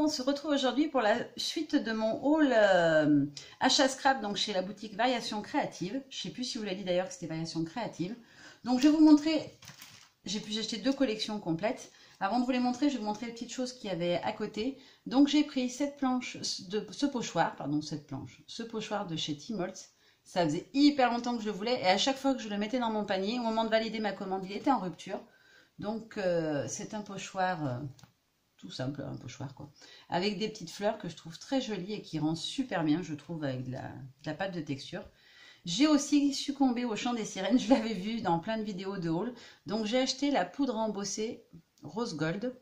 on se retrouve aujourd'hui pour la suite de mon haul achat scrap, donc chez la boutique Variation Créative. Je ne sais plus si vous l'avez dit d'ailleurs que c'était Variation Créative. Donc je vais vous montrer, j'ai pu acheter 2 collections complètes. Avant de vous les montrer, je vais vous montrer les petites choses qu'il y avait à côté. Donc j'ai pris cette planche, ce pochoir de chez Tmalt. Ça faisait hyper longtemps que je le voulais et à chaque fois que je le mettais dans mon panier, au moment de valider ma commande, il était en rupture. Donc c'est un pochoir... tout simple, un pochoir quoi, avec des petites fleurs que je trouve très jolies et qui rend super bien, je trouve, avec de la pâte de texture. J'ai aussi succombé au chant des sirènes, je l'avais vu dans plein de vidéos de haul, donc j'ai acheté la poudre embossée rose gold,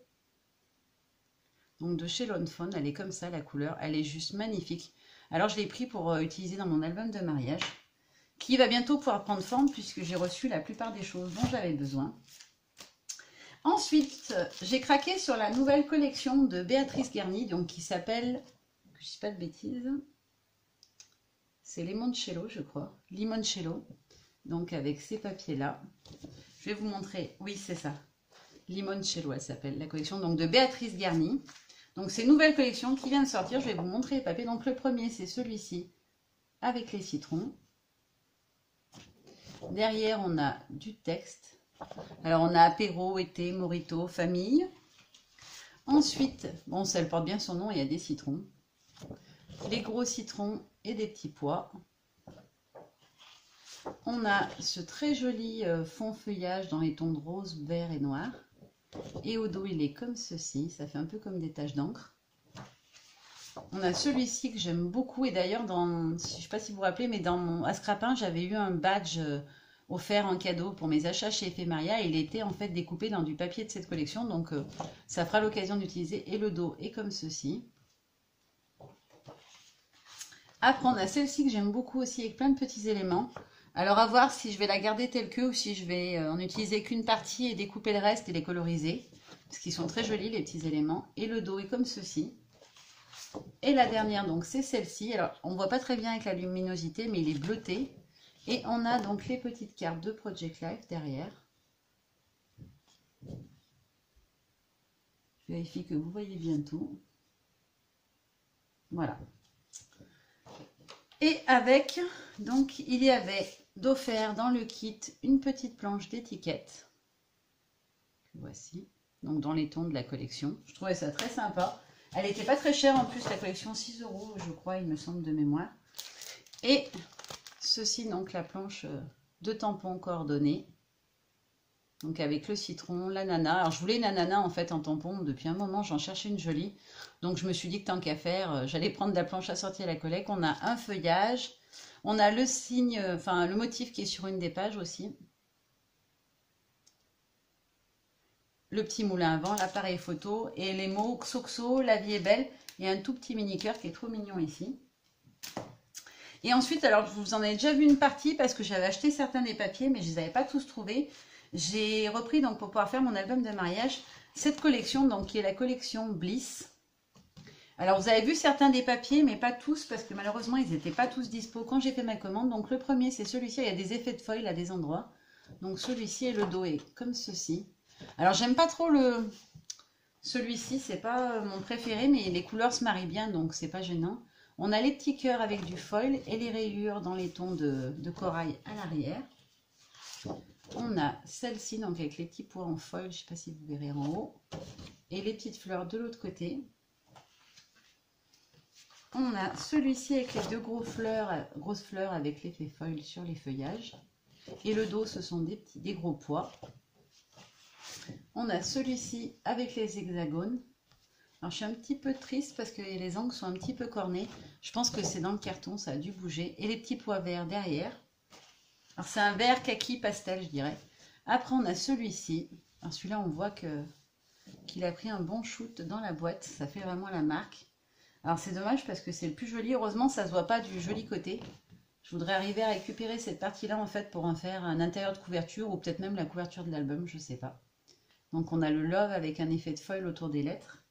donc de chez Lawn Fawn. Elle est comme ça, la couleur, elle est juste magnifique. Alors je l'ai pris pour utiliser dans mon album de mariage, qui va bientôt pouvoir prendre forme puisque j'ai reçu la plupart des choses dont j'avais besoin. Ensuite, j'ai craqué sur la nouvelle collection de Béatrice Garny, donc qui s'appelle, que je ne dis pas de bêtises, c'est Limoncello, je crois, Limoncello, donc avec ces papiers-là. Je vais vous montrer, oui c'est ça, Limoncello elle s'appelle, la collection donc de Béatrice Garny. Donc c'est une nouvelle collection qui vient de sortir, je vais vous montrer les papiers. Donc le premier c'est celui-ci avec les citrons. Derrière on a du texte. Alors on a apéro, été, morito, famille. Ensuite, bon ça porte bien son nom, il y a des citrons. Les gros citrons et des petits pois. On a ce très joli fond feuillage dans les tons de rose, vert et noir. Et au dos il est comme ceci, ça fait un peu comme des taches d'encre. On a celui-ci que j'aime beaucoup et d'ailleurs, je ne sais pas si vous vous rappelez, mais dans mon Ascrapin j'avais eu un badge offert en cadeau pour mes achats chez Ephemeria et il était en fait découpé dans du papier de cette collection, donc ça fera l'occasion d'utiliser. Et le dos est comme ceci. Après on a celle-ci que j'aime beaucoup aussi avec plein de petits éléments. Alors à voir si je vais la garder telle que ou si je vais en utiliser qu'une partie et découper le reste et les coloriser, parce qu'ils sont très jolis les petits éléments. Et le dos est comme ceci. Et la dernière donc c'est celle-ci. Alors on ne voit pas très bien avec la luminosité mais il est bleuté. Et on a donc les petites cartes de Project Life derrière. Je vérifie que vous voyez bien tout. Voilà. Et avec, donc il y avait d'offert dans le kit une petite planche d'étiquette. Voici. Donc dans les tons de la collection. Je trouvais ça très sympa. Elle n'était pas très chère en plus, la collection 6 € je crois, il me semble de mémoire. Et ceci donc la planche de tampons coordonnés. Donc avec le citron, l'ananas. Alors je voulais une ananas en fait en tampon depuis un moment, j'en cherchais une jolie. Donc je me suis dit que tant qu'à faire, j'allais prendre de la planche assortie à la collecte. On a un feuillage, on a le signe, enfin le motif qui est sur une des pages aussi. Le petit moulin à vent, l'appareil photo et les mots Xoxo, la vie est belle et un tout petit mini cœur qui est trop mignon ici. Et ensuite, alors je vous en ai déjà vu une partie parce que j'avais acheté certains des papiers mais je ne les avais pas tous trouvés. J'ai repris donc pour pouvoir faire mon album de mariage cette collection donc qui est la collection Bliss. Alors vous avez vu certains des papiers mais pas tous parce que malheureusement ils n'étaient pas tous dispo quand j'ai fait ma commande. Donc le premier c'est celui-ci, il y a des effets de foil à des endroits. Donc celui-ci et le dos est comme ceci. Alors j'aime pas trop celui-ci, c'est pas mon préféré mais les couleurs se marient bien donc c'est pas gênant. On a les petits cœurs avec du foil et les rayures dans les tons de corail à l'arrière. On a celle-ci donc avec les petits pois en foil, je ne sais pas si vous verrez en haut. Et les petites fleurs de l'autre côté. On a celui-ci avec les 2 grosses fleurs avec l'effet foil sur les feuillages. Et le dos, ce sont des gros pois. On a celui-ci avec les hexagones. Alors je suis un petit peu triste parce que les angles sont un petit peu cornés. Je pense que c'est dans le carton, ça a dû bouger. Et les petits pois verts derrière. Alors c'est un vert kaki pastel je dirais. Après on a celui-ci. Alors celui-là on voit qu'il a pris un bon shoot dans la boîte. Ça fait vraiment la marque. Alors c'est dommage parce que c'est le plus joli. Heureusement ça ne se voit pas du joli côté. Je voudrais arriver à récupérer cette partie-là en fait pour en faire un intérieur de couverture ou peut-être même la couverture de l'album, je ne sais pas. Donc on a le love avec un effet de foil autour des lettres.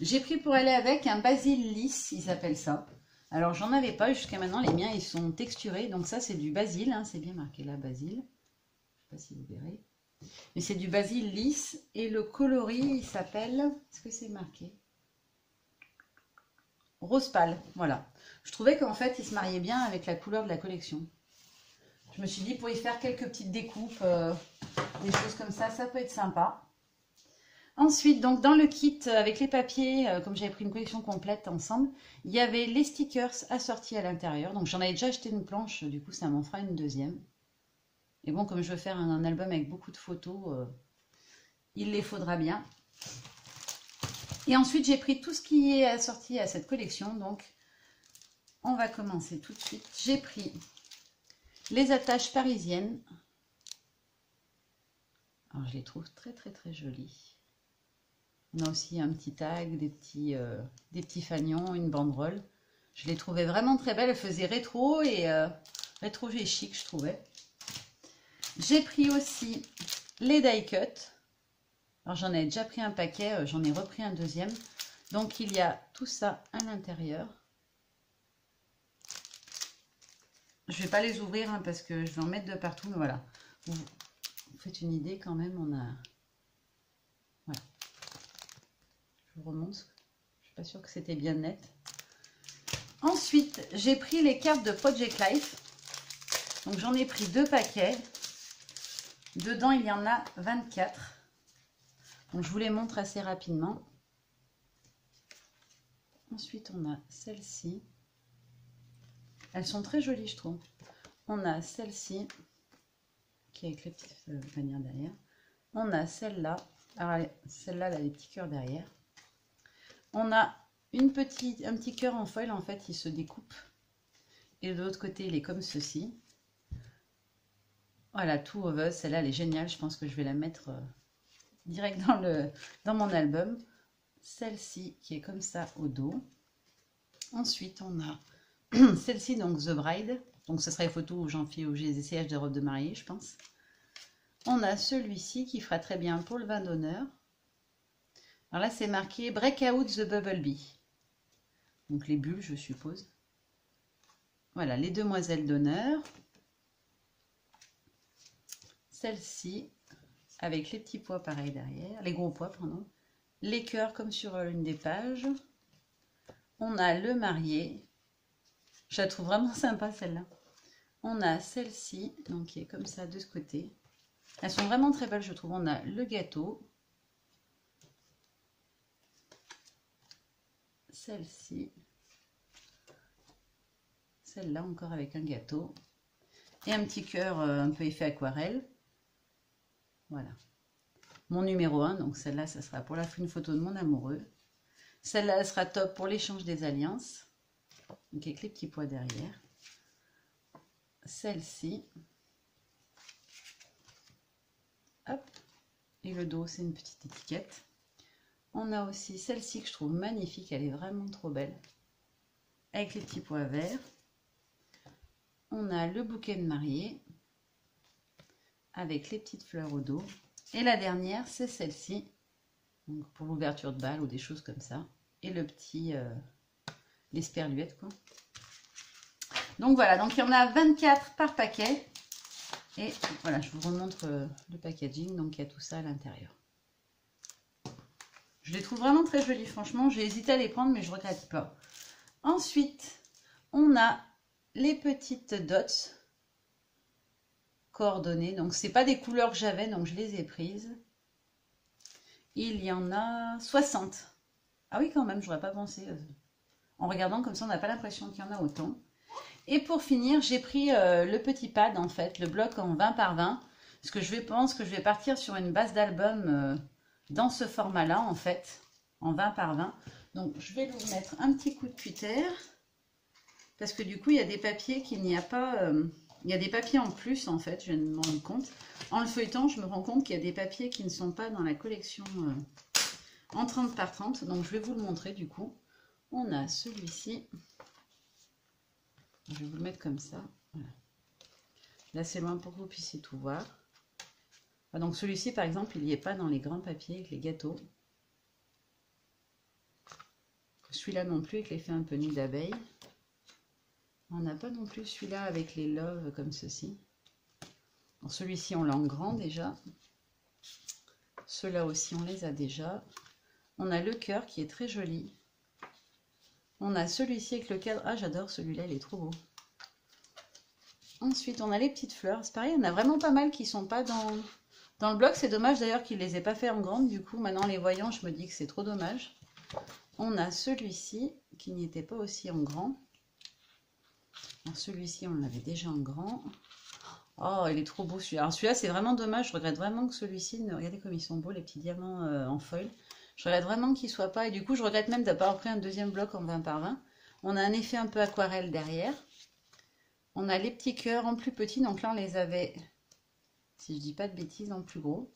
J'ai pris pour aller avec un basil lisse, il s'appelle ça. Alors j'en avais pas jusqu'à maintenant, les miens ils sont texturés. Donc ça c'est du basil, hein, c'est bien marqué là basil. Je ne sais pas si vous verrez. Mais c'est du basil lisse et le coloris il s'appelle, est-ce que c'est marqué? rose pâle, voilà. Je trouvais qu'en fait, il se mariait bien avec la couleur de la collection. Je me suis dit, pour y faire quelques petites découpes, des choses comme ça peut être sympa. Ensuite, donc dans le kit avec les papiers, comme j'avais pris une collection complète ensemble, il y avait les stickers assortis à l'intérieur. Donc j'en avais déjà acheté une planche, du coup ça m'en fera une deuxième. Et bon, comme je veux faire un album avec beaucoup de photos, il les faudra bien. Et ensuite, j'ai pris tout ce qui est assorti à cette collection. Donc, on va commencer tout de suite. J'ai pris les attaches parisiennes. Alors, je les trouve très, très, très jolies. On a aussi un petit tag, des petits fanions, une banderole. Je les trouvais vraiment très belles. Elles faisaient rétro et rétro et chic, je trouvais. J'ai pris aussi les die cut. Alors j'en ai déjà pris un paquet, j'en ai repris un deuxième. Donc il y a tout ça à l'intérieur. Je ne vais pas les ouvrir hein, parce que je vais en mettre de partout, mais voilà. Vous faites une idée quand même, on a... Voilà. Je vous remonte. Je ne suis pas sûre que c'était bien net. Ensuite, j'ai pris les cartes de Project Life. Donc j'en ai pris 2 paquets. Dedans, il y en a 24. Donc, je vous les montre assez rapidement. Ensuite, on a celle-ci. Elles sont très jolies, je trouve. On a celle-ci, qui est avec les petites bannières derrière. On a celle-là. Alors, celle-là, elle a les petits cœurs derrière. On a un petit cœur en foil, en fait, il se découpe. Et de l'autre côté, il est comme ceci. Voilà, tout over. Celle-là, elle est géniale. Je pense que je vais la mettre... direct dans mon album. Celle-ci qui est comme ça au dos. Ensuite, on a celle-ci, donc The Bride. Donc, ce sera les photos où j'en fais, où j'ai des essayages de robes de mariée, je pense. On a celui-ci qui fera très bien pour le vin d'honneur. Alors là, c'est marqué Breakout the Bumblebee. Donc, les bulles, je suppose. Voilà, les demoiselles d'honneur. Celle-ci, avec les petits pois pareil derrière, les gros pois, pardon. Les cœurs comme sur l'une des pages. On a le marié. Je la trouve vraiment sympa celle-là. On a celle-ci, donc qui est comme ça de ce côté. Elles sont vraiment très belles, je trouve. On a le gâteau. Celle-ci. Celle-là encore avec un gâteau. Et un petit cœur un peu effet aquarelle. Voilà. Mon numéro 1, donc celle-là, ça sera pour une photo de mon amoureux. Celle-là, elle sera top pour l'échange des alliances. Donc avec les petits pois derrière. Celle-ci. Hop. Et le dos, c'est une petite étiquette. On a aussi celle-ci que je trouve magnifique. Elle est vraiment trop belle. Avec les petits pois verts. On a le bouquet de mariée. Avec les petites fleurs au dos. Et la dernière, c'est celle-ci. Donc pour l'ouverture de bal ou des choses comme ça. Et le petit... l'esperluette, quoi. Donc voilà, donc il y en a 24 par paquet. Et voilà, je vous remontre le packaging. Donc il y a tout ça à l'intérieur. Je les trouve vraiment très jolis, franchement. J'ai hésité à les prendre, mais je ne regrette pas. Ensuite, on a les petites dots coordonnées. Donc c'est pas des couleurs que j'avais, donc je les ai prises. Il y en a 60. Ah oui, quand même, j'aurais pas pensé. En regardant comme ça, on n'a pas l'impression qu'il y en a autant. Et pour finir, j'ai pris le petit pad, en fait, le bloc en 20 par 20. Parce que je pense que je vais partir sur une base d'album dans ce format-là, en fait, en 20 par 20. Donc, je vais vous mettre un petit coup de cutter. Parce que du coup, il y a des papiers qu'il n'y a pas... il y a des papiers en plus, en fait, je viens de me rendre compte. En le feuilletant, je me rends compte qu'il y a des papiers qui ne sont pas dans la collection en 30 par 30. Donc, je vais vous le montrer, du coup. On a celui-ci. Je vais vous le mettre comme ça. Voilà. Là, c'est loin pour que vous puissiez tout voir. Donc, celui-ci, par exemple, il n'y est pas dans les grands papiers avec les gâteaux. Celui-là non plus avec l'effet un peu nid d'abeille. On n'a pas non plus celui-là avec les loves comme ceci. Celui-ci, on l'a en grand déjà. Ceux-là aussi, on les a déjà. On a le cœur qui est très joli. On a celui-ci avec le cadre. Ah, j'adore celui-là, il est trop beau. Ensuite, on a les petites fleurs. C'est pareil, on a vraiment pas mal qui sont pas dans le bloc. C'est dommage d'ailleurs qu'ils les aient pas fait en grande. Du coup, maintenant les voyant, je me dis que c'est trop dommage. On a celui-ci qui n'y était pas aussi en grand. Celui-ci, on l'avait déjà en grand. Oh, il est trop beau celui-là. Alors celui-là, c'est vraiment dommage. Je regrette vraiment que celui-ci... Regardez comme ils sont beaux, les petits diamants en foil. Je regrette vraiment qu'il ne soit pas. Et du coup, je regrette même d'avoir pris un deuxième bloc en 20 par 20. On a un effet un peu aquarelle derrière. On a les petits cœurs en plus petits. Donc là, on les avait, si je dis pas de bêtises, en plus gros.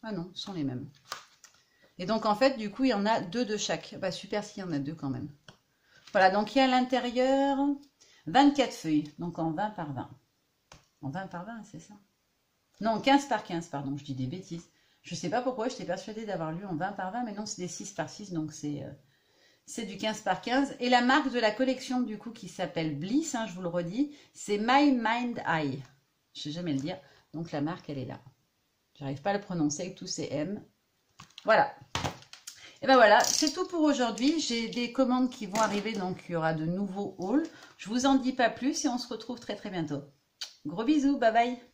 Ah non, ce sont les mêmes. Et donc, en fait, du coup, il y en a 2 de chaque. Bah, super s'il y en a 2 quand même. Voilà, donc il y a à l'intérieur 24 feuilles. Donc en 20 par 20. En 20 par 20, c'est ça? Non, 15 par 15, pardon, je dis des bêtises. Je sais pas pourquoi, j'étais persuadée d'avoir lu en 20 par 20, mais non, c'est des 6 par 6, donc c'est du 15 par 15. Et la marque de la collection, du coup, qui s'appelle Bliss, hein, je vous le redis, c'est My Mind Eye. Je sais jamais le dire. Donc la marque, elle est là. J'arrive pas à le prononcer avec tous ces M. Voilà. Et ben voilà, c'est tout pour aujourd'hui. J'ai des commandes qui vont arriver, donc il y aura de nouveaux hauls. Je vous en dis pas plus et on se retrouve très très bientôt. Gros bisous, bye bye.